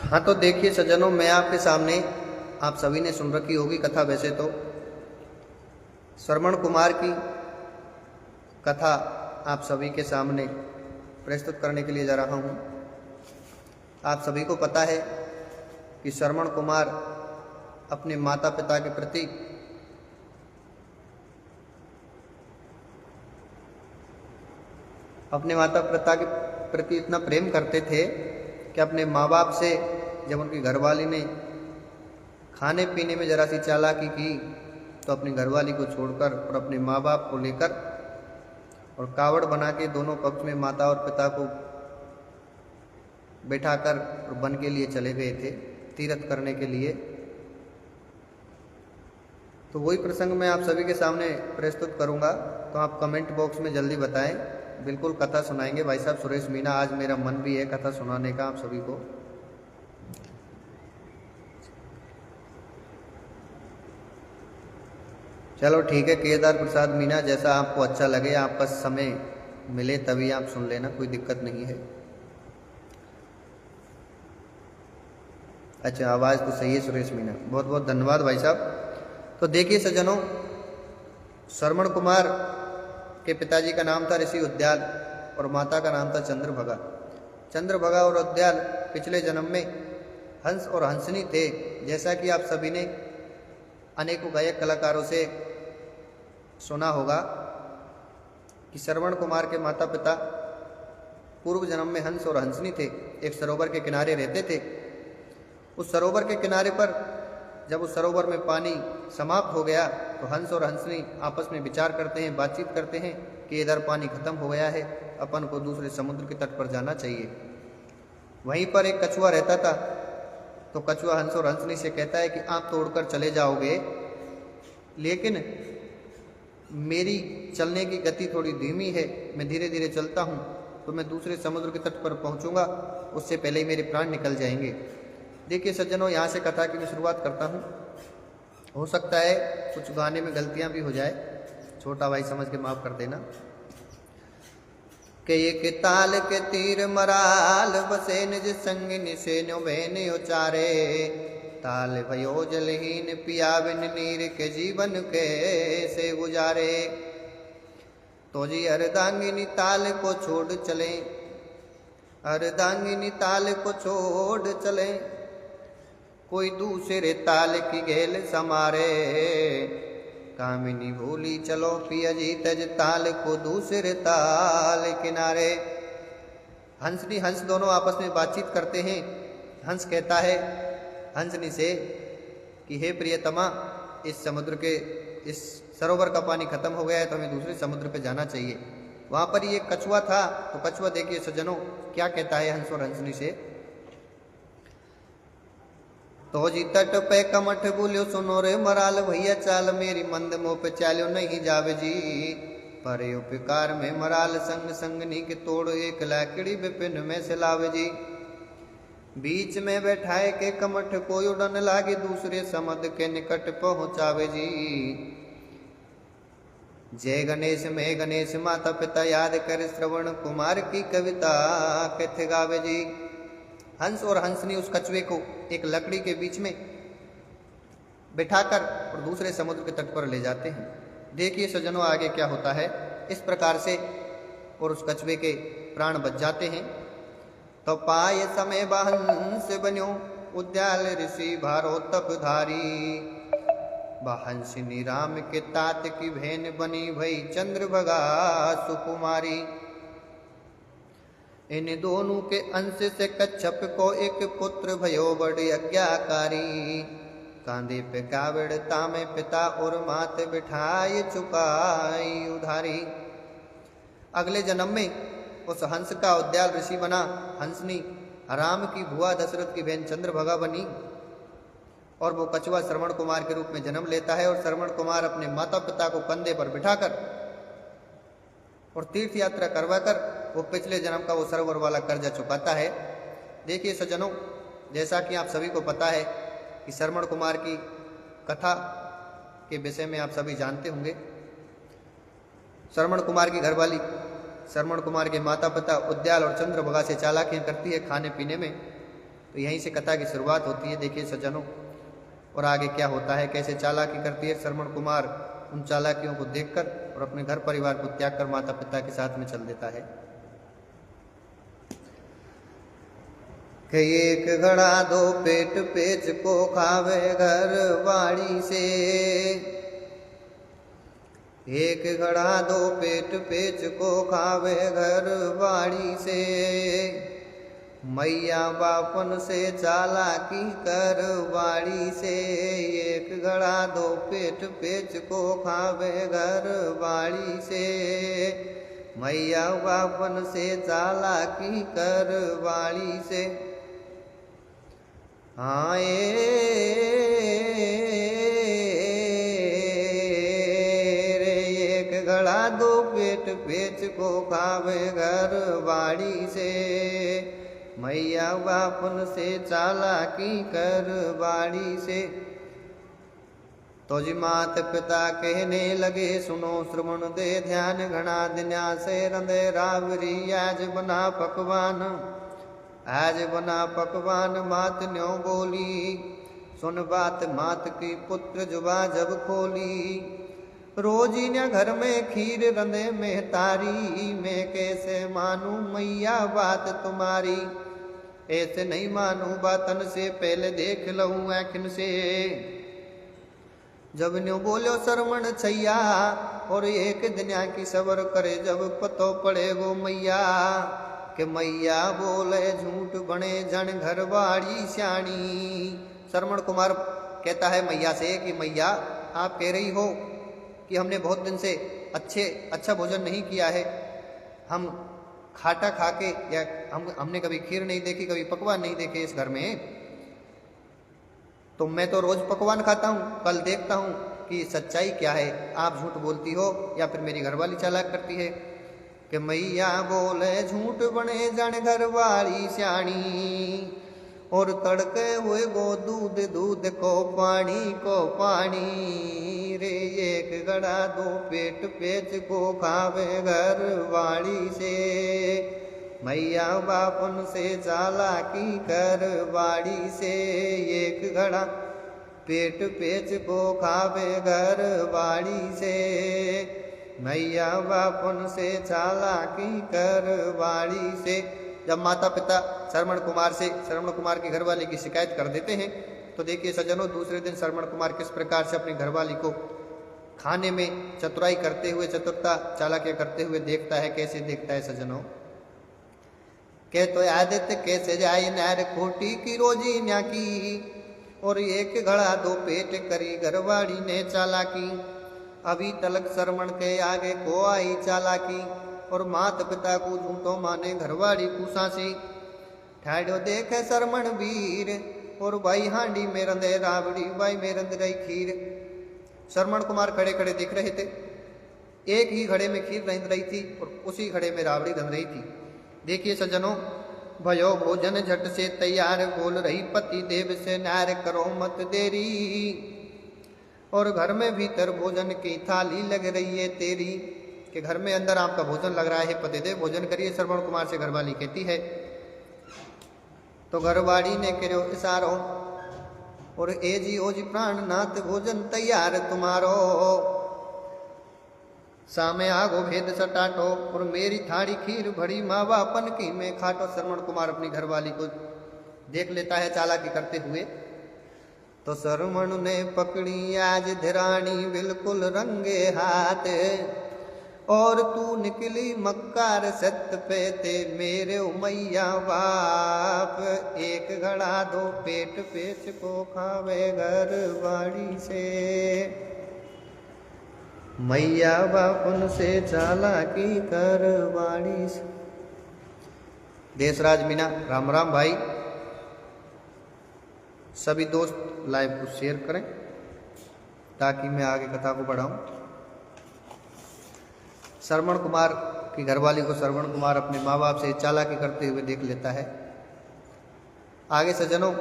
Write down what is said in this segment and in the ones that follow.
हाँ तो देखिए सज्जनों, मैं आपके सामने, आप सभी ने सुन रखी होगी कथा वैसे तो, श्रवण कुमार की कथा आप सभी के सामने प्रस्तुत करने के लिए जा रहा हूँ। आप सभी को पता है कि श्रवण कुमार अपने माता पिता के प्रति इतना प्रेम करते थे कि अपने माँ बाप से जब उनकी घरवाली ने खाने पीने में जरा सी चालाकी की तो अपनी घरवाली को छोड़कर और अपने माँ बाप को लेकर और कावड़ बना के दोनों पक्ष में माता और पिता को बैठाकर और वन के लिए चले गए थे, तीर्थ करने के लिए। तो वही प्रसंग मैं आप सभी के सामने प्रस्तुत करूंगा, तो आप कमेंट बॉक्स में जल्दी बताएं। बिल्कुल कथा सुनाएंगे भाई साहब सुरेश मीना। आज मेरा मन भी है कथा सुनाने का आप सभी को। चलो ठीक है केदार प्रसाद मीना, जैसा आपको अच्छा लगे, आपका समय मिले तभी आप सुन लेना, कोई दिक्कत नहीं है। अच्छा आवाज़ तो सही है सुरेश मीना, बहुत बहुत धन्यवाद भाई साहब। तो देखिए सज्जनों, श्रवण कुमार के पिताजी का नाम था ऋषि उद्याल और माता का नाम था चंद्रभगा। चंद्रभगा और उद्याल पिछले जन्म में हंस और हंसनी थे। जैसा कि आप सभी ने अनेकों गायक कलाकारों से सुना होगा कि श्रवण कुमार के माता पिता पूर्व जन्म में हंस और हंसनी थे। एक सरोवर के किनारे रहते थे। उस सरोवर के किनारे पर जब उस सरोवर में पानी समाप्त हो गया तो हंस और हंसनी आपस में विचार करते हैं, बातचीत करते हैं कि इधर पानी खत्म हो गया है, अपन को दूसरे समुद्र के तट पर जाना चाहिए। वहीं पर एक कछुआ रहता था। तो कछुआ हंस और हंसनी से कहता है कि आप तोड़कर चले जाओगे, लेकिन मेरी चलने की गति थोड़ी धीमी है, मैं धीरे धीरे चलता हूँ, तो मैं दूसरे समुद्र के तट पर पहुँचूंगा, उससे पहले ही मेरे प्राण निकल जाएंगे। देखिए सज्जनों, यहाँ से कथा की मैं शुरुआत करता हूँ। हो सकता है कुछ गाने में गलतियाँ भी हो जाए, छोटा भाई समझ के माफ़ कर देना। के एक ताल के तीर मराल बसे निज संग निसेनो बहने उचारे, ताल भयो जलहीन पिया बिन नीर के जीवन के से गुजारे। तो जी अर्धांगिनी ताल को छोड़ चले, अर्धांगिनी ताल को छोड़ चले, कोई दूसरे ताल की गेल समारे। कामिनी भूली चलो पिया जी तज ताल को दूसरे ताल किनारे। हंसनी हंस दोनों आपस में बातचीत करते हैं। हंस कहता है हंसनी से कि हे प्रियतमा, इस सरोवर का पानी खत्म हो गया है, तो हमें दूसरे समुद्र पे जाना चाहिए। वहाँ पर ये कछुआ था। तो कछुआ देखिए सज्जनों क्या कहता है हंस और हंसनी से। तो जी तट पे कमठ बोलियो सुनो रे मराल भैया चाल, मेरी मंद मोह पे चालो नहीं जावे जी। पर उपकार में मराल संग संगनी के तोड़, एक लकड़ी विपिन में से लावे जी। बीच में बैठाए के कमठ कोई उड़न लागे, दूसरे समद के निकट पहुँचावे जी। जय गणेश में गणेश माता पिता याद कर, श्रवण कुमार की कविता कथ गावे जी। हंस और हंसनी उस कछुए को एक लकड़ी के बीच में बिठाकर और दूसरे समुद्र के तट पर ले जाते हैं। देखिए सज्जनों आगे क्या होता है। इस प्रकार से और उस कछुए के प्राण बच जाते हैं। तो पाए समय बहंस बन्यो, उद्याल ऋषि भारो तपधारी। बहंसिनी राम के तात की बहन बनी भई चंद्रभगा सुकुमारी। इन दोनों के अंश से कच्छप को एक पुत्र भयो बड़े आज्ञाकारी। कांधे पे कावड़ तामे पिता और मात बिठाए चुकाई उधारी। अगले जन्म में उस हंस का उद्याल ऋषि बना। हंसनी राम की भुआ दशरथ की बहन चंद्रभगा बनी और वो कछुआ श्रवण कुमार के रूप में जन्म लेता है। और श्रवण कुमार अपने माता पिता को कंधे पर बिठाकर और तीर्थ यात्रा करवाकर वो पिछले जन्म का वो सरोवर वाला कर्जा चुकाता है। देखिए सज्जनों, जैसा कि आप सभी को पता है कि श्रवण कुमार की कथा के विषय में आप सभी जानते होंगे। श्रवण कुमार की घरवाली श्रवण कुमार के माता पिता उद्याल और चंद्रभगा से चालाकियां करती है खाने पीने में। तो यहीं से कथा की शुरुआत होती है। देखिए सज्जनों, और आगे क्या होता है, कैसे चालाकी करती है श्रवण कुमार उन चालाकियों को देखकर और अपने घर परिवार को त्याग कर माता पिता के साथ में चल देता है। कि एक घड़ा दो पेट पेच को खावे घर वाड़ी से, एक घड़ा दो पेट पेच को खावे घर वाड़ी से, मैया बापन से चालाकी कर वाड़ी से, एक घड़ा दो पेट पेच को खावे घर वाड़ी से, मैया बापन से चालाकी कर वाड़ी से। हाँ एक घड़ा दो पेट पेच को खावे घर वाड़ी से, मैया बापन से चालाकी कर वाड़ी से। तो जी मात पिता कहने लगे सुनो श्रवण दे ध्यान, घना दिन्या से रंधे रावरी आज बना पकवान, आज बना पकवान मात न्यों बोली, सुन बात मात की पुत्र जुबा जब खोली, रोजी न घर में खीर रंधे में तारी, मैं कैसे मानूं मैया बात तुम्हारी, ऐसे नहीं मानूं बातन से पहले देख लऊं आँखिन से। जब न्यों बोलो श्रवण छैया और एक दिन्या की सबर करे, जब पतो पड़े गो मैया कि मैया बोले झूठ बने जन घर वाड़ी श्याणी। श्रवण कुमार कहता है मैया से कि मैया आप कह रही हो कि हमने बहुत दिन से अच्छा भोजन नहीं किया है, हम खाटा खा के, या हमने कभी खीर नहीं देखी, कभी पकवान नहीं देखे इस घर में, तो मैं तो रोज पकवान खाता हूँ, कल देखता हूँ कि सच्चाई क्या है, आप झूठ बोलती हो या फिर मेरी घरवाली चालाक करती है। कि मैया बोले झूठ बने जन घर वाली श्याणी, और तड़के हुए गो दूध दूध को पानी रे, एक घड़ा दो पेट पेच को खावे घर वाली से, मैया बापन से चालाकी कर वाड़ी से, एक घड़ा पेट पेच को खावे घर वाड़ी से, मैया बापन से चालाकी कर वाड़ी से। जब माता पिता श्रवण कुमार की घरवाली की शिकायत कर देते हैं, तो देखिए सज्जनों दूसरे दिन श्रवण कुमार किस प्रकार से अपनी घरवाली को खाने में चतुराई करते हुए, चतुरता चालाकियां करते हुए देखता है। कैसे देखता है सज्जनों, कह तो आदित्य कैसे जाए नैर खोटी की रोजी न्या की, और एक घड़ा दो पेट करी घरवाड़ी ने चालाकी, अभी तलक श्रवण के आगे को आई चालाकी, और मात पिता को झूठो माने घरवाड़ी कुसासी, ठाड़ो देखे श्रवण वीर, और भाई हांडी में रंधे रावड़ी, भाई में रंध रही खीर। श्रवण कुमार खड़े खड़े दिख रहे थे, एक ही घड़े में खीर रंध रही थी और उसी घड़े में रावड़ी रंध रही थी। देखिए सज्जनों, भयो भोजन झट से तैयार, बोल रही पति देव से नार करो मत देरी, और घर में भीतर भोजन की थाली लग रही है तेरी, कि घर में अंदर आपका भोजन लग रहा है, पतिदेव भोजन करिए, श्रवण कुमार से घरवाली कहती है। तो घरवाड़ी ने करो इशारो, और ए जी ओ जी प्राणनाथ भोजन तैयार तुम्हारो, सामे आगो भेद सटाटो, और मेरी थाड़ी खीर भरी माँ बापन की मैं खाटो। श्रवण कुमार अपनी घरवाली को देख लेता है चालाकी करते हुए। तो श्रवण ने पकड़ी आज धिरानी बिल्कुल रंगे हाथ, और तू निकली मक्कार सत पे थे मेरे मैया बाप, एक घड़ा दो पेट पेच को खावे घर बाड़ी से, मैया बापन से चालाकी कर बाड़ी से। देशराज मीना राम राम भाई, सभी दोस्त लाइव को शेयर करें ताकि मैं आगे कथा को बढ़ाऊं। श्रवण कुमार की घरवाली को श्रवण कुमार अपने माँ बाप से चालाकी करते हुए देख लेता है। आगे सज्जनों,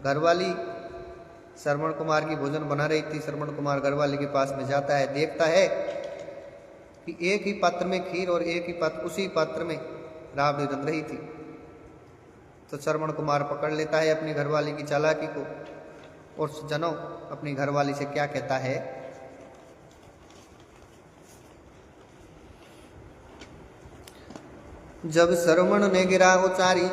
घरवाली श्रवण कुमार की भोजन बना रही थी। श्रवण कुमार घरवाली के पास में जाता है, देखता है कि एक ही पात्र में खीर और एक ही पात्र, उसी पात्र में राबड़ी रंध रही थी। तो श्रवण कुमार पकड़ लेता है अपनी घरवाली की चालाकी को और सज्जनों अपनी घरवाली से क्या कहता है। जब श्रवण ने गिरा उचारी,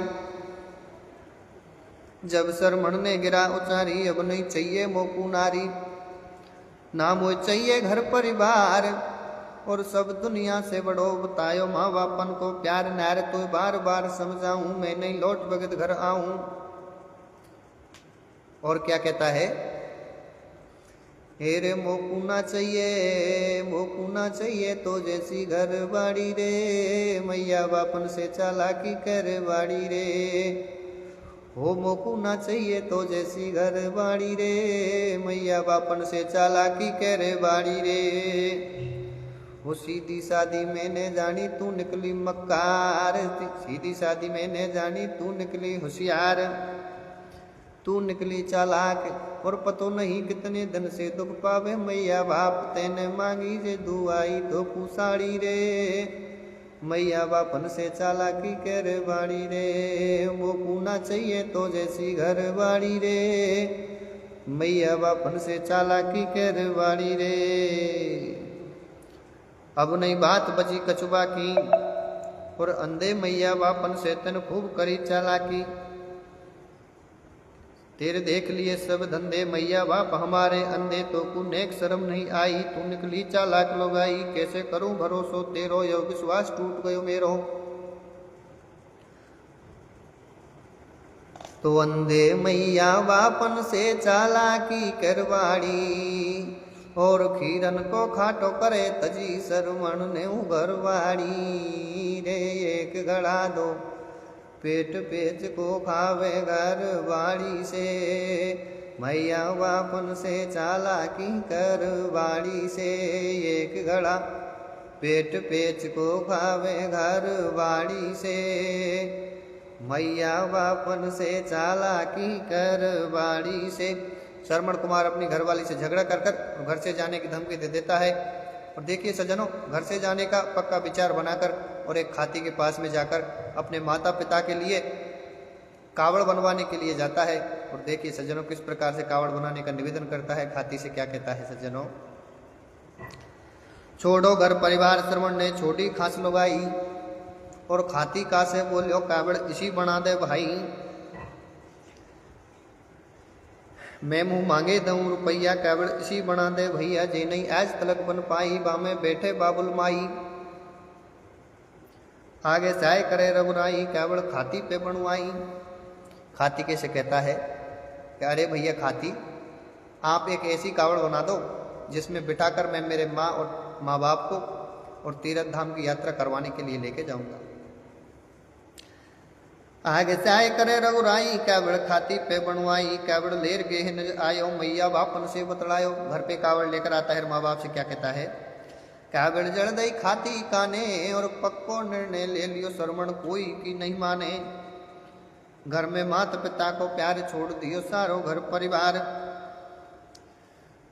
जब श्रवण ने गिरा उचारी, अब नहीं चाहिए मोकू नारी, ना मोह चाहिए घर परिवार, और सब दुनिया से बड़ो बतायो माँ बापन को प्यार, नार तो बार बार समझाऊं मैं नहीं लौट भगत घर आऊं। और क्या कहता है, हे रे मोकू ना चाहिए, मोकू ना चाहिए तो जैसी घर बाड़ी रे, मैया बापन से चालाकी कर बाड़ी रे, हो मोकू ना चाहिए तो जैसी घर बाड़ी रे, मैया बापन से चालाकी कर बाड़ी रे। वो सीधी शादी मैंने जानी तू निकली मक्कार, सीधी शादी मैंने जानी तू निकली होशियार, तू निकली चालाक और पतो नहीं कितने दिन से दुख पावे, मैया बाप तेने मांगी जे दुआई तो पूसाड़ी रे, मैया बापन से चालाकी कर बाड़ी रे, वो पूना चाहिए तो जैसी घर बाड़ी रे, मैया बापन से चालाकी कर बाड़ी रे। अब नहीं बात बची कछुआ की, और अंधे मैया बापन से तन खूब करी चालाकी, तेरे देख लिए सब धंधे मैया बाप हमारे अंधे, तो को नेक शर्म नहीं आई, तू निकली चालाक लोगाई, कैसे करूं भरोसो तेरो, यो विश्वास टूट गयो मेरो। तो अंधे मैया बापन से चालाकी करवाड़ी, और खीरन को खाटो करे तजी श्रवण ने घरवाड़ी रे, एक गड़ा दो पेट पेच को खावे घर बाड़ी से, मैया बापन से चालाकी कर बाड़ी से, एक घड़ा पेट पेच को खावे घर बाड़ी से, मैया बापन से चालाकी कर बाड़ी से। श्रवण कुमार अपनी घरवाली से झगड़ा कर कर घर से जाने की धमकी दे देता है। और देखिए सज्जनों, घर से जाने का पक्का विचार बनाकर और एक खाती के पास में जाकर अपने माता पिता के लिए कावड़ बनवाने के लिए जाता है। और देखिए सज्जनों किस प्रकार से कावड़ बनाने का निवेदन करता है, खाती से क्या कहता है सज्जनों। छोड़ो घर परिवार श्रवण ने छोड़ी खास लगाई, और खाती का से बोलियो कावड़ इसी बना दे भाई, मैं मुँह मांगे दऊं रुपया कावड़ इसी बना दे भैया, जे नहीं आज तलक बन पाई, बामे बैठे बाबुल माई, आगे चाय करे रघुराई, कावड़ खाती पे बनवाई। खाती कैसे कहता है कि अरे भैया खाती, आप एक ऐसी कावड़ बना दो जिसमें बिठाकर मैं मेरे माँ और माँ बाप को और तीर्थ धाम की यात्रा करवाने के लिए लेके जाऊंगा। आगे चाय करे रघुराई, कावड़ खाती पे बनवाई, कावड़ लेर गेहन आयो, मैया बापन से बतलायो। घर पे कावड़ लेकर आता है, माँ बाप से क्या कहता है, कावड़ जड़ दई खाती काने, और पक्को निर्णय ले लियो श्रवण कोई की नहीं माने, घर में माता पिता को प्यार छोड़ दियो सारो घर परिवार।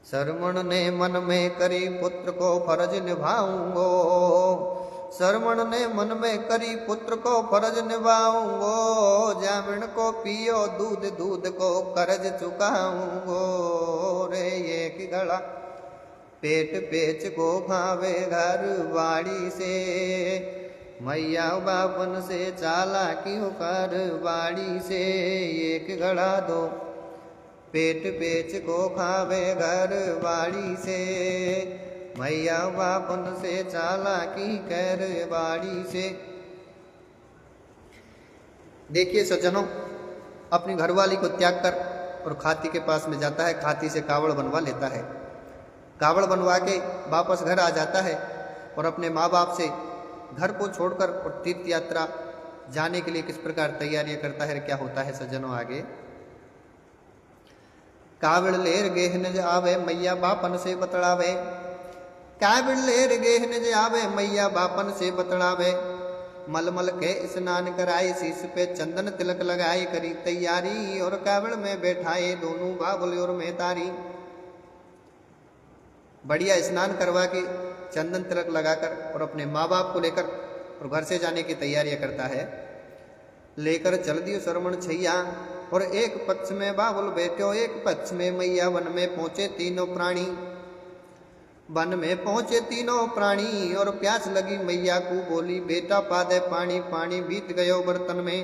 श्रवण ने मन में करी पुत्र को फर्ज निभाऊंगो, श्रवण ने मन में करी पुत्र को फर्ज निभाऊंगो, जामिन को पियो दूध दूध को कर्ज चुकाऊंगो रे, एक गला पेट पेच को खावे घर बाड़ी से, मैया बापन से चालाकी कर बाड़ी से, एक गड़ा दो पेट पेच को खावे घर बाड़ी से, मैया बापन से चालाकी कर बाड़ी से। देखिए सज्जनों, अपनी घरवाली को त्याग कर और खाती के पास में जाता है, खाती से कावड़ बनवा लेता है। कावड़ बनवा के वापस घर आ जाता है और अपने माँ बाप से घर को छोड़कर और तीर्थ यात्रा जाने के लिए किस प्रकार तैयारियां करता है, क्या होता है सज्जनों आगे। कावड़ लेर गेहन आवे मैया बापन से बतड़ावे, कावड़ लेर गेहन आवे मैया बापन से बतड़ावे, मलमल के स्नान कराए शीश पे चंदन तिलक लगाए करी तैयारी, और कावड़ में बैठाए दोनों बाबुल और मेहतारी। बढ़िया स्नान करवा के चंदन तिलक लगाकर और अपने माँ बाप को लेकर और घर से जाने की तैयारियां करता है। लेकर चल दियो श्रवण छैया। और एक पक्ष में बाबुल बैठो एक पक्ष में मैया। वन में पहुंचे तीनों प्राणी, वन में पहुंचे तीनों प्राणी। और प्यास लगी मैया को बोली बेटा पा दे पानी। पानी बीत गयो बर्तन में,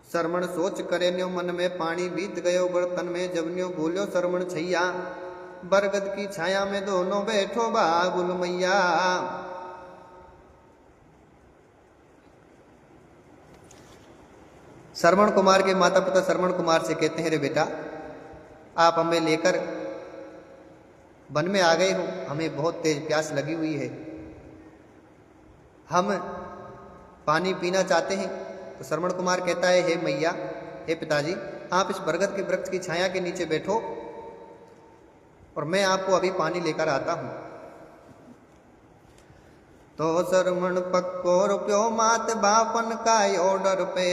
श्रवण सोच करे न्यो मन में। पानी बीत गयो बर्तन में, जब न्यो बोलियो श्रवण छैया। बरगद की छाया में दोनों बैठो बाबुल मैया। श्रवण कुमार के माता पिता श्रवण कुमार से कहते हैं रे बेटा आप हमें लेकर वन में आ गए हो, हमें बहुत तेज प्यास लगी हुई है, हम पानी पीना चाहते हैं। तो श्रवण कुमार कहता है हे मैया हे पिताजी आप इस बरगद के वृक्ष की छाया के नीचे बैठो और मैं आपको अभी पानी लेकर आता हूं। तो श्रवण पक्को रुपयो मात बापन का ऑर्डर पे।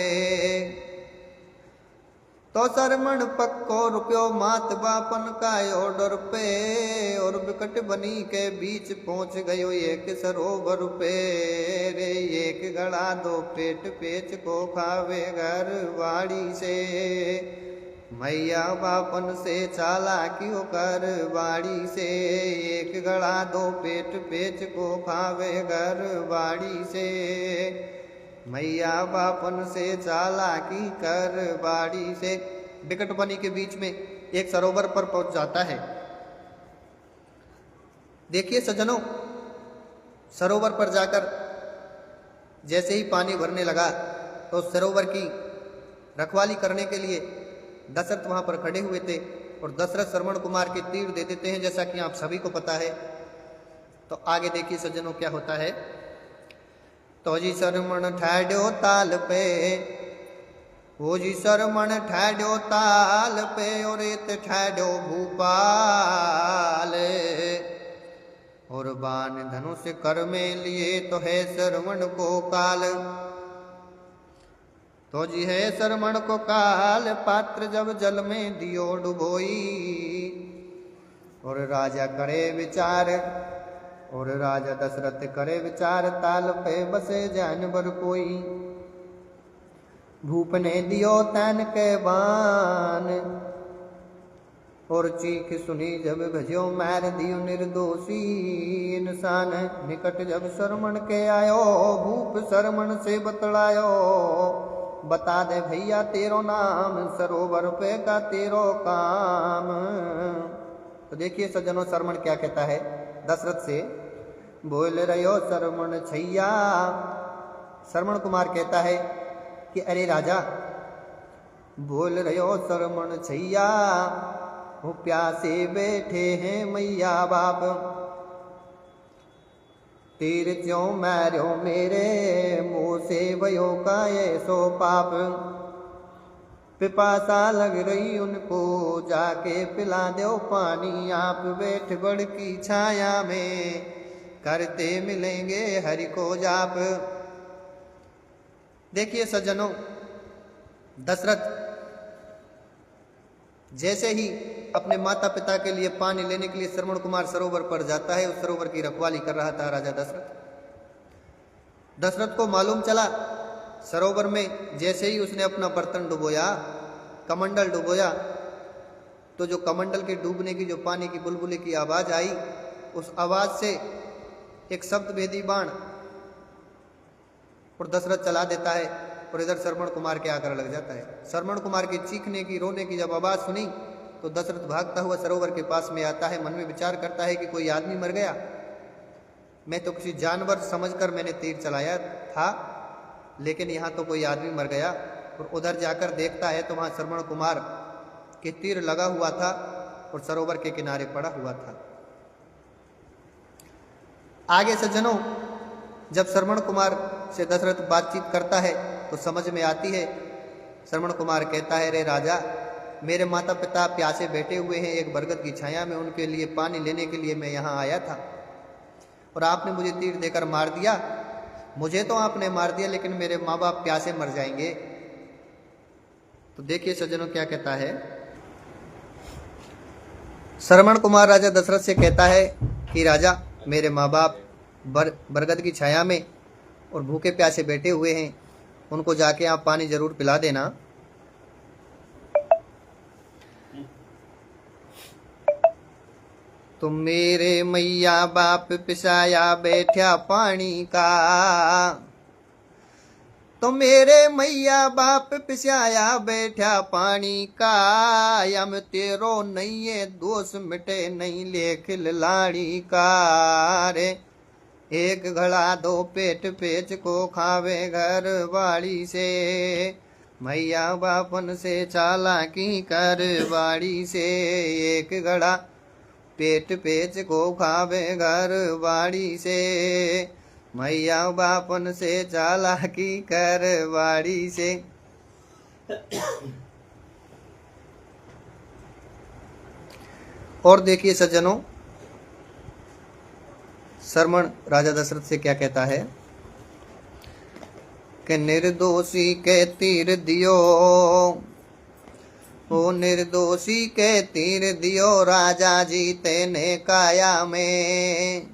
तो श्रवण पक्को रुपयो मात बापन का ऑर्डर पे। और बिकट बनी के बीच पहुंच गयो एक सरोवर पे। रे एक गड़ा दो पेट पेच को खावे घर वाड़ी से। मैया बापन से चालाकियों कर बाड़ी से। एक गड़ा दो पेट पेच को खावे घर बाड़ी से। मैया बापन से चालाकी कर बाड़ी से। बिकट बनी के बीच में एक सरोवर पर पहुंच जाता है। देखिए सज्जनों सरोवर पर जाकर जैसे ही पानी भरने लगा तो सरोवर की रखवाली करने के लिए दशरथ वहां पर खड़े हुए थे। और दशरथ श्रवण कुमार के तीर दे देते हैं जैसा कि आप सभी को पता है। तो आगे देखिए सज्जनों क्या होता है। तो जी श्रवण ठाड्यो ताल पे, वो जी श्रवण ठाड्यो ताल पे। और इत ठाड्यो भूपाल। और बाण धनुष कर में लिए तो है श्रवण को काल। तो जी है श्रवण को काल पात्र जब जल में दियो डुबोई। और राजा करे विचार, और राजा दशरथ करे विचार। ताल पे बसे जानवर कोई, भूप ने दियो तैन के बान। और चीख सुनी जब भजो मार दियो निर्दोषी इंसान। निकट जब श्रवण के आयो भूप श्रवण से बतलायो। बता दे भैया तेरो नाम, सरोवर पे का तेरो काम। तो देखिए सज्जनों श्रवण क्या कहता है दशरथ से। बोल रहो श्रवण छैया। श्रवण कुमार कहता है कि अरे राजा बोल रहो श्रवण छैया। वो प्यासे बैठे हैं मैया बाप। तीर क्यों मारो मेरे मुँह से भयो का ऐसो पाप। पिपासा लग रही उनको जाके पिला दो पानी। आप बैठ बड़ की छाया में करते मिलेंगे हरि को जाप। देखिए सज्जनों दशरथ जैसे ही अपने माता पिता के लिए पानी लेने के लिए श्रवण कुमार सरोवर पर जाता है, उस सरोवर की रखवाली कर रहा था राजा दशरथ। दशरथ को मालूम चला सरोवर में जैसे ही उसने अपना बर्तन डुबोया, कमंडल डुबोया, तो जो कमंडल के डूबने की जो पानी की बुलबुली की आवाज आई, उस आवाज से एक शब्द भेदी बाण और दशरथ चला देता है। और इधर श्रवण कुमार के आकर लग जाता है। श्रवण कुमार के चीखने की रोने की जब आवाज सुनी तो दशरथ भागता हुआ सरोवर के पास में आता है। मन में विचार करता है कि कोई आदमी मर गया, मैं तो किसी जानवर समझकर मैंने तीर चलाया था, लेकिन यहाँ तो कोई आदमी मर गया। और उधर जाकर देखता है तो वहाँ श्रवण कुमार के तीर लगा हुआ था और सरोवर के किनारे पड़ा हुआ था। आगे सज्जनों जब श्रवण कुमार से दशरथ बातचीत करता है तो समझ में आती है। श्रवण कुमार कहता है रे राजा मेरे माता पिता प्यासे बैठे हुए हैं एक बरगद की छाया में, उनके लिए पानी लेने के लिए मैं यहाँ आया था और आपने मुझे तीर देकर मार दिया। मुझे तो आपने मार दिया लेकिन मेरे माँ बाप प्यासे मर जाएंगे। तो देखिए सज्जनों क्या कहता है। श्रवण कुमार राजा दशरथ से कहता है कि राजा मेरे माँ बाप बरगद की छाया में और भूखे प्यासे बैठे हुए हैं उनको जाके आप पानी जरूर पिला देना। तुम मेरे मैया बाप पिसाया बैठा पानी का, तो मेरे मैया बाप पिसाया बैठा पानी का, यम तेरो नहीं है दोष मिटे नहीं लेख लाड़ी का। रे एक घड़ा दो पेट पेच को खावे घर वाड़ी से, मैया बापन से चालाकी कर वाड़ी से। एक घड़ा पेट पेच को खावे घर वाड़ी से, मैया बापन से चालाकी कर वाड़ी से। और देखिए सज्जनों, सरमण राजा दशरथ से क्या कहता है कि निर्दोषी के तीर दियो, ओ निर्दोषी के तीर दियो राजा जी तेने काया में,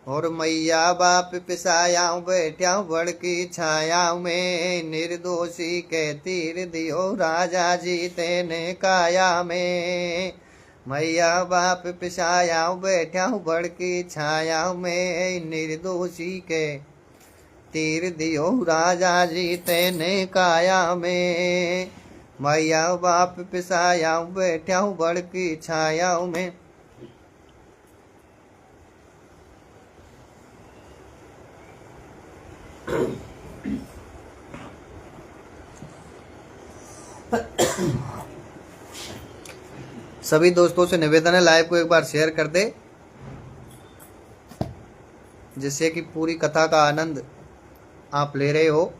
और मैया बाप पिसाया बैठा बड़ की छाया में। निर्दोषी के तीर दियो राजा जी तेने काया में, मैया बाप पिसाया बैठा बड़ की छाया में। निर्दोषी के तीर दियो राजा जी तेने काया में, मैया बाप पिसाया बैठा बड़ की छाया में। सभी दोस्तों से निवेदन है, लाइव को एक बार शेयर कर दे, जिससे कि पूरी कथा का आनंद आप ले रहे हो।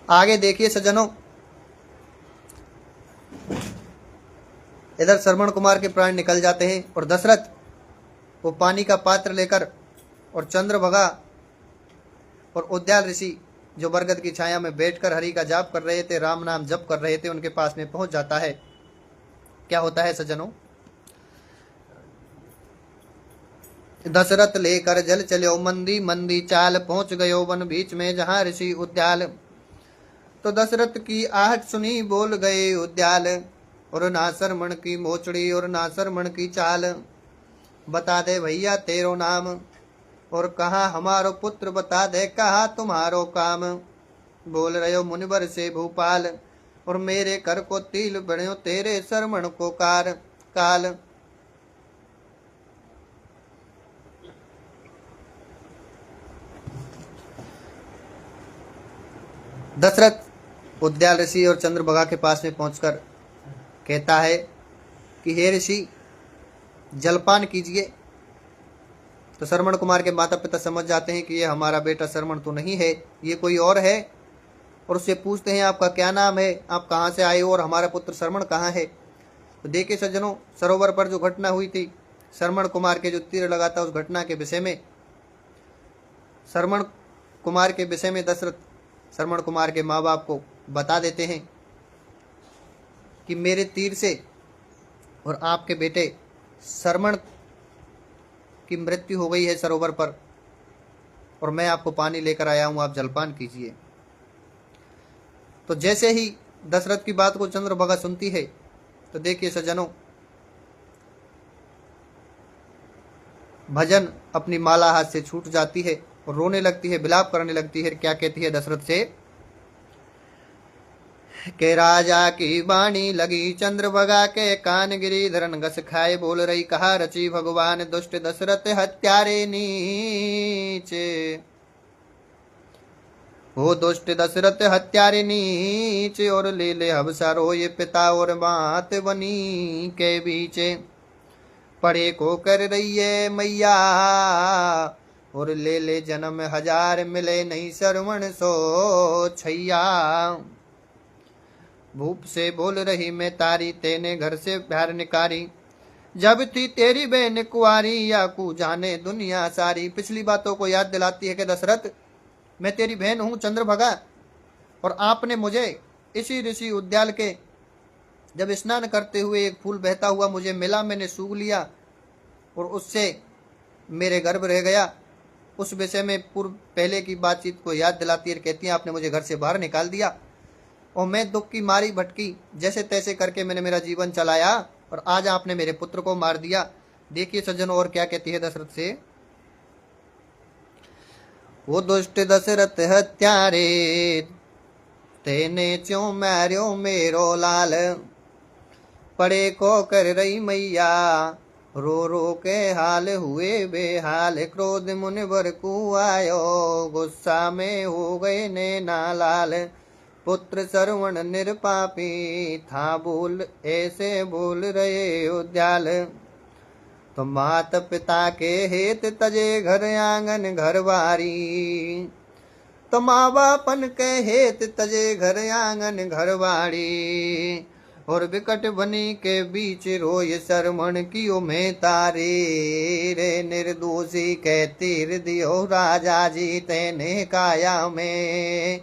आगे देखिए सज्जनों, इधर श्रवण कुमार के प्राण निकल जाते हैं और दशरथ वो पानी का पात्र लेकर और चंद्रभगा और उद्याल ऋषि जो बरगद की छाया में बैठकर हरि का जाप कर रहे थे, राम नाम जप कर रहे थे, उनके पास में पहुंच जाता है। क्या होता है सज्जनों, दशरथ लेकर जल चलो मंदी मंदी चाल, पहुंच गयो वन बीच में जहां ऋषि उद्याल। तो दशरथ की आहट सुनी बोल गए उद्याल, और ना शरमण की मोचड़ी और ना शरमण की चाल। बता दे भैया तेरो नाम, और कहा हमारो पुत्र, बता दे कहा तुम्हारो काम। बोल रहे हो मुनिवर से भूपाल, और मेरे कर को तिल बढ़ो तेरे शरमण को कार काल। दशरथ उद्याल ऋषि और चंद्रभगा के पास में पहुंचकर कहता है कि हे ऋषि जलपान कीजिए। तो श्रवण कुमार के माता पिता समझ जाते हैं कि ये हमारा बेटा श्रवण तो नहीं है, ये कोई और है, और उससे पूछते हैं आपका क्या नाम है, आप कहाँ से आए हो, और हमारा पुत्र श्रवण कहाँ है। तो देखिए सज्जनों, सरोवर पर जो घटना हुई थी, श्रवण कुमार के जो तीर लगा था, उस घटना के विषय में, श्रवण कुमार के विषय में दशरथ श्रवण कुमार के माँ बाप को बता देते हैं कि मेरे तीर से और आपके बेटे श्रवण की मृत्यु हो गई है सरोवर पर, और मैं आपको पानी लेकर आया हूं, आप जलपान कीजिए। तो जैसे ही दशरथ की बात को चंद्रभगा सुनती है, तो देखिए सज्जनों, भजन अपनी माला हाथ से छूट जाती है और रोने लगती है, विलाप करने लगती है। क्या कहती है दशरथ से के राजा की वाणी लगी चंद्रभगा के कान, गिरिधरन घस खाए बोल रही कहा रची भगवान, दुष्ट दशरथ हत्यारे नीच, हो दुष्ट दशरथ हत्यारे नीच, और ले ले हबसा रोए पिता और मात बनी के बीच। पड़े को कर रही है मैया, और ले ले जन्म हजार, मिले नहीं श्रवण सो छैया। भूप से बोल रही मैं तारी, तेने घर से बाहर निकारी, जब थी तेरी बहन कुंवारी, या कु जाने दुनिया सारी। पिछली बातों को याद दिलाती है कि दशरथ मैं तेरी बहन हूँ चंद्रभगा, और आपने मुझे इसी ऋषि उद्याल के जब स्नान करते हुए एक फूल बहता हुआ मुझे मिला, मैंने सूंघ लिया और उससे मेरे गर्भ रह गया, उस विषय में पूर्व पहले की बातचीत को याद दिलाती है, कहती हैं आपने मुझे घर से बाहर निकाल दिया और मैं दुख की मारी भटकी, जैसे तैसे करके मैंने मेरा जीवन चलाया और आज आपने मेरे पुत्र को मार दिया। देखिए सज्जनों और क्या कहती है दशरथ से, वो दुष्ट दशरथ हत्यारे तेने क्यों मार्यो मेरो लाल, पड़े को कर रही मैया रो रो के हाल हुए बेहाल, क्रोध मुनिवर को आयो गुस्सा में हो गए नैना लाल, पुत्र श्रवण निरपापी था भूल ऐसे बोल रहे उद्याल, तो मात पिता के हेत तजे घर आंगन घर बारी, तो माँ बापन के हेत तजे घर आंगन घर बाड़ी, और विकट बनी के बीच रोय शरमण कियो में तारे, रे निर्दोषी के तीर दियो राजा जी तेने काया में,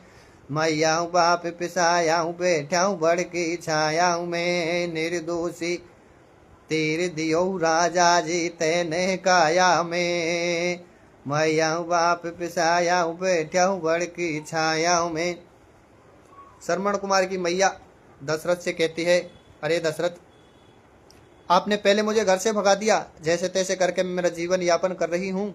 मैया बाप पिसाया बैठा बड़की छाया में, निर्दोषी तीर दियो राजा जी तेने काया में, मैया बाप पिसाया बैठा बड़की छाया में। श्रवण कुमार की मैया दशरथ से कहती है, अरे दशरथ, आपने पहले मुझे घर से भगा दिया, जैसे तैसे करके मैं मेरा जीवन यापन कर रही हूँ,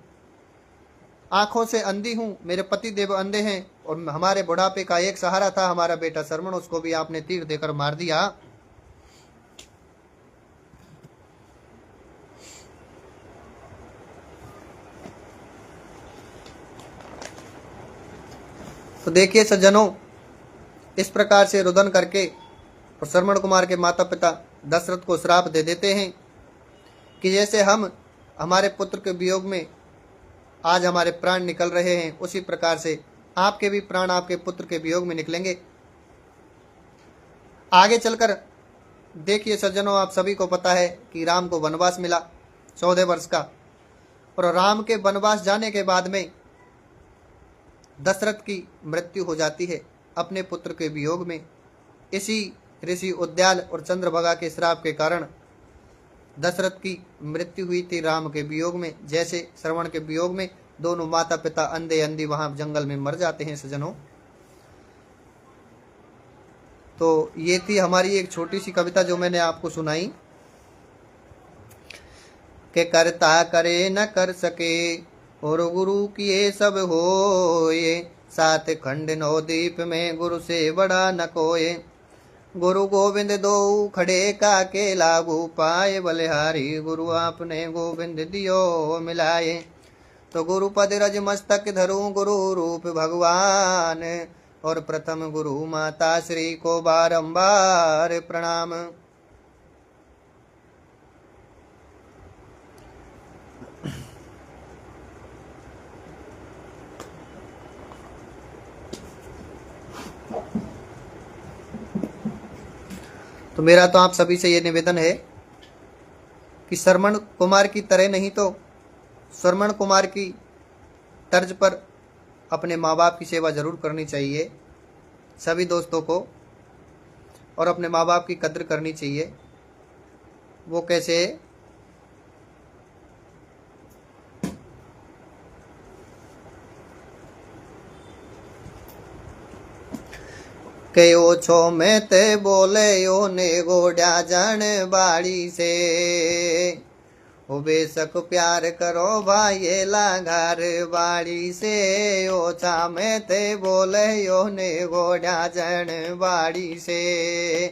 आंखों से अंधी हूँ, मेरे पति देव अंधे हैं और हमारे बुढ़ापे का एक सहारा था हमारा बेटा श्रवण, उसको भी आपने तीर देकर मार दिया। तो देखिए सज्जनों, इस प्रकार से रुदन करके और श्रवण कुमार के माता पिता दशरथ को श्राप दे देते हैं कि जैसे हम हमारे पुत्र के वियोग में आज हमारे प्राण निकल रहे हैं, उसी प्रकार से आपके भी प्राण आपके पुत्र के वियोग में निकलेंगे। आगे चलकर देखिए सज्जनों, आप सभी को पता है कि राम को वनवास मिला 14 वर्ष का, और राम के वनवास जाने के बाद में दशरथ की मृत्यु हो जाती है अपने पुत्र के वियोग में। इसी ऋषि उद्याल और चंद्रभागा के श्राप के कारण दशरथ की मृत्यु हुई थी राम के वियोग में, जैसे श्रवण के वियोग में दोनों माता पिता अंधे अंधी वहां जंगल में मर जाते हैं सज्जनों। तो ये थी हमारी एक छोटी सी कविता जो मैंने आपको सुनाई कि करता करे न कर सके और गुरु किए सब होए, सात खंड नौ दीप में गुरु से बड़ा न कोय, गुरु गोविंद दो खड़े का के लागू पाए, बलिहारी गुरु आपने गोविंद दियो मिलाए, तो गुरु पद रज मस्तक धरूं गुरु रूप भगवान, और प्रथम गुरु माता श्री को बारंबार प्रणाम। तो मेरा तो आप सभी से ये निवेदन है कि श्रवण कुमार की तरह नहीं तो श्रवण कुमार की तर्ज पर अपने माँ बाप की सेवा जरूर करनी चाहिए सभी दोस्तों को, और अपने माँ बाप की कद्र करनी चाहिए। वो कैसे, कयो छो में ते बोले यो ने गोड्या जन बाड़ी से, ओ बेशक प्यार करो भाई लाघार बाड़ी से, ओ छा में ते बोले यो ने गोड्या जन बाड़ी से,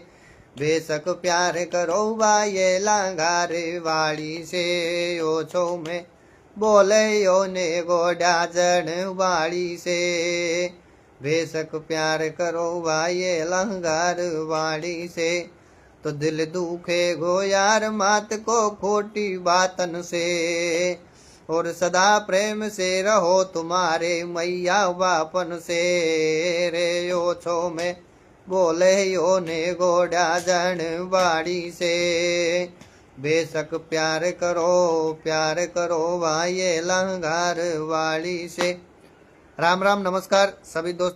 बेशक प्यार करो भाई लाघार बाड़ी से, ओ छो में बोले यो ने गोड्या जन बाड़ी से, बेशक प्यार करो भाई लंगार वाड़ी से, तो दिल दुखे गो यार मात को खोटी बातन से, और सदा प्रेम से रहो तुम्हारे मैया बापन से, रे यो छो में बोले यो ने गोड़ा जन बाड़ी से, बेशक प्यार करो भाई लंगार वाड़ी से। राम राम, नमस्कार सभी दोस्तों।